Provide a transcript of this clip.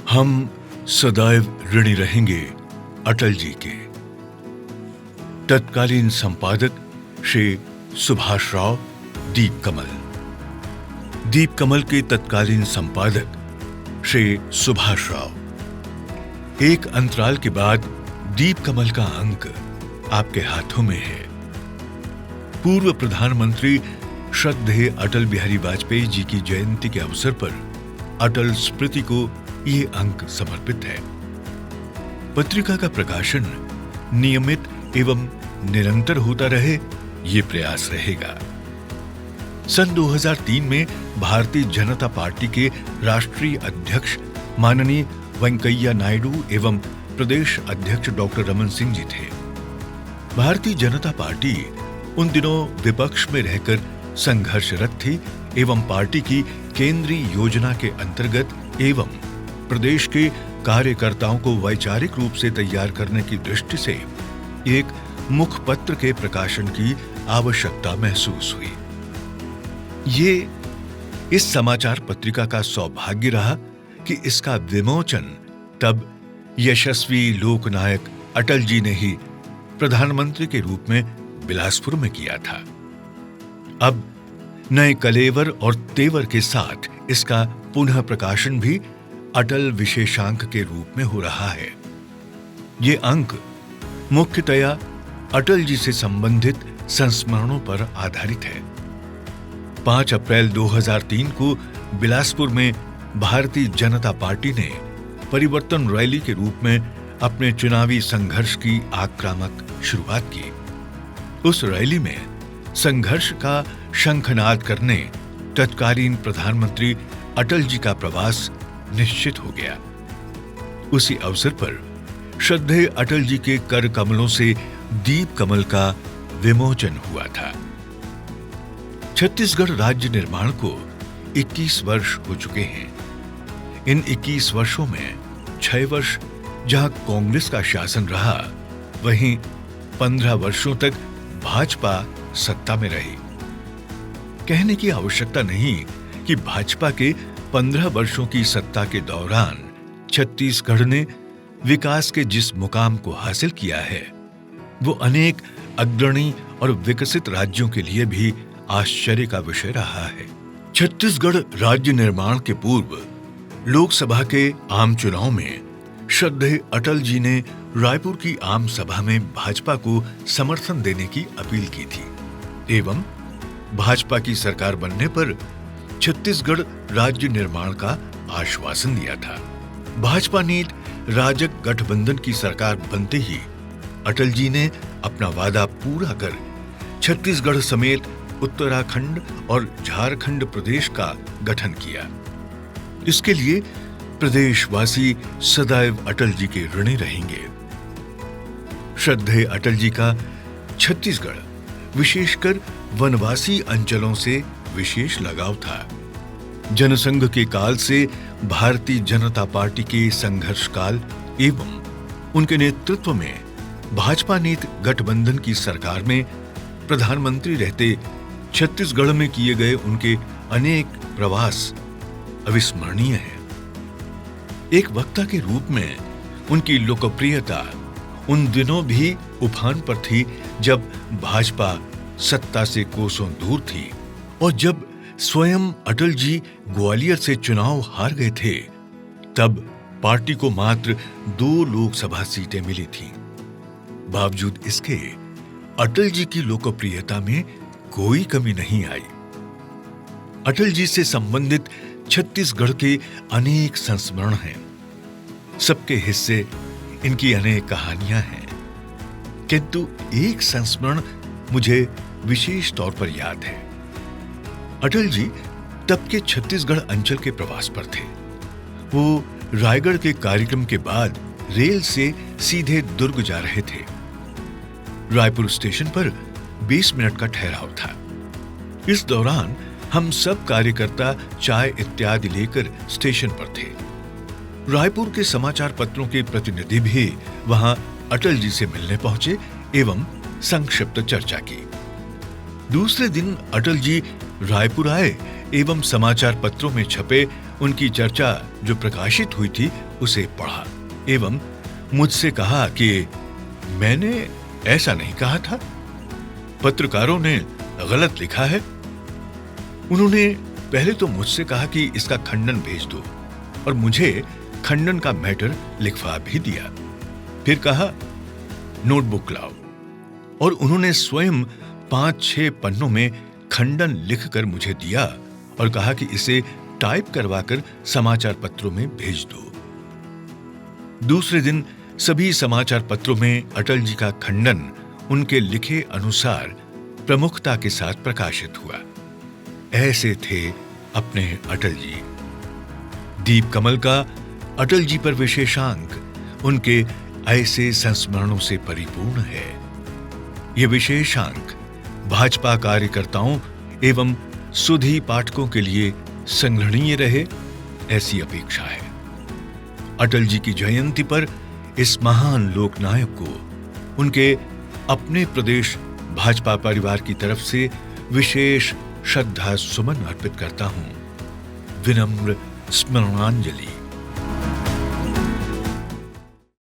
हम सदैव ऋणी रहेंगे अटल जी के। तत्कालीन संपादक श्री सुभाष राव दीपकमल। दीपकमल के तत्कालीन संपादक श्री सुभाष राव। एक अंतराल के बाद दीपकमल का अंक आपके हाथों में है। पूर्व प्रधानमंत्री श्रद्धेय अटल बिहारी वाजपेयी जी की जयंती के अवसर पर अटल स्मृति को ये अंक समर्पित है। पत्रिका का प्रकाशन नियमित एवं निरंतर होता रहे, ये प्रयास रहेगा। सन 2003 में भारतीय जनता पार्टी के राष्ट्रीय अध्यक्ष माननीय वेंकैया नायडू एवं प्रदेश अध्यक्ष डॉक्टर रमन सिंह जी थे। भारतीय जनता पार्टी उन दिनों विपक्ष में रहकर संघर्षरत थी एवं पार्टी की केंद्रीय योजना के अंतर्गत एवं प्रदेश के कार्यकर्ताओं को वैचारिक रूप से तैयार करने की दृष्टि से एक मुखपत्र के प्रकाशन की आवश्यकता महसूस हुई। ये इस समाचार पत्रिका का सौभाग्य रहा कि इसका विमोचन तब यशस्वी लोकनायक अटल जी ने ही प्रधानमंत्री के रूप में बिलासपुर में किया था। अब नए कलेवर और तेवर के साथ इसका पुनः प्रकाशन भी अटल विशेषांक के रूप में हो रहा है। ये अंक मुख्यतया अटल जी से संबंधित संस्मरणों पर आधारित है। 5 अप्रैल 2003 को बिलासपुर में भारतीय जनता पार्टी ने परिवर्तन रैली के रूप में अपने चुनावी संघर्ष की आक्रामक शुरुआत की। उस रैली में संघर्ष का शंखनाद करने तत्कालीन प्रधानमंत्री अटल जी का प्रवास निश्चित हो गया। उसी अवसर पर श्रद्धेय अटल जी के कर कमलों से दीप कमल का विमोचन हुआ था। छत्तीसगढ़ राज्य निर्माण को 21 वर्ष हो चुके हैं। इन 21 वर्षों में 6 वर्ष जहां कांग्रेस का शासन रहा, वहीं 15 वर्षों तक भाजपा सत्ता में रही। कहने की आवश्यकता नहीं कि भाजपा के 15 वर्षों की सत्ता के दौरान छत्तीसगढ़ ने विकास के जिस मुकाम को हासिल किया है, वो अनेक अग्रणी और विकसित राज्यों के लिए भी आश्चर्य का विषय रहा है। छत्तीसगढ़ राज्य निर्माण के पूर्व लोकसभा के आम चुनाव में श्रद्धेय अटल जी ने रायपुर की आम सभा में भाजपा को समर्थन देने की अपील की थी एवं भाजपा की सरकार बनने पर छत्तीसगढ़ राज्य निर्माण का आश्वासन दिया था। भाजपा ने राजग गठबंधन की सरकार बनते ही अटल जी ने अपना वादा पूरा कर छत्तीसगढ़ समेत उत्तराखंड और झारखंड प्रदेश का गठन किया। इसके लिए प्रदेशवासी सदैव अटल जी के ऋणी रहेंगे। श्रद्धेय अटल जी का छत्तीसगढ़ विशेषकर वनवासी अंचलों से विशेष लगाव था। जनसंघ के काल से भारतीय जनता पार्टी के संघर्ष काल एवं उनके नेतृत्व में भाजपा ने गठबंधन की सरकार में प्रधानमंत्री रहते छत्तीसगढ़ में किए गए उनके अनेक प्रवास अविस्मरणीय है। एक वक्ता के रूप में उनकी लोकप्रियता उन दिनों भी उफान पर थी जब भाजपा सत्ता से कोसों दूर थी और जब स्वयं अटल जी ग्वालियर से चुनाव हार गए थे, तब पार्टी को मात्र 2 लोकसभा सीटें मिली थीं। बावजूद इसके अटल जी की लोकप्रियता में कोई कमी नहीं आई। अटल जी से संबंधित छत्तीसगढ़ के अनेक संस्मरण हैं। सबके हिस्से इनकी अनेक कहानियां हैं, किंतु एक संस्मरण मुझे विशेष तौर पर याद है। अटल जी तब के छत्तीसगढ़ अंचल के प्रवास पर थे। वो रायगढ़ के कार्यक्रम के बाद रेल से सीधे दुर्ग जा रहे थे। रायपुर स्टेशन पर 20 मिनट का ठहराव था। इस दौरान हम सब कार्यकर्ता चाय इत्यादि लेकर स्टेशन पर थे। रायपुर के समाचार पत्रों के प्रतिनिधि भी वहां अटल जी से मिलने पहुंचे एवं संक्षिप्त चर्चा की। दूसरे दिन अटल जी रायपुर आए एवं समाचार पत्रों में छपे उनकी चर्चा जो प्रकाशित हुई थी उसे पढ़ा एवं मुझसे कहा कि मैंने ऐसा नहीं कहा था, पत्रकारों ने गलत लिखा है। उन्होंने पहले तो मुझसे कहा कि इसका खंडन भेज दो और मुझे खंडन का मैटर लिखवा भी दिया। फिर कहा नोटबुक लाओ और उन्होंने स्वयं 5-6 पन्नों में खंडन लिखकर मुझे दिया और कहा कि इसे टाइप करवाकर समाचार पत्रों में भेज दो। दूसरे दिन सभी समाचार पत्रों में अटल जी का खंडन उनके लिखे अनुसार प्रमुखता के साथ प्रकाशित हुआ। ऐसे थे अपने अटल जी। दीप कमल का अटल जी पर विशेषांक उनके ऐसे संस्मरणों से परिपूर्ण है। ये विशेषांक भाजपा कार्यकर्ताओं एवं सुधी पाठकों के लिए संग्रहणीय रहे, ऐसी अपेक्षा है। अटल जी की जयंती पर इस महान लोकनायक को उनके अपने प्रदेश भाजपा परिवार की तरफ से विशेष श्रद्धा सुमन अर्पित करता हूं। विनम्र स्मरणांजलि।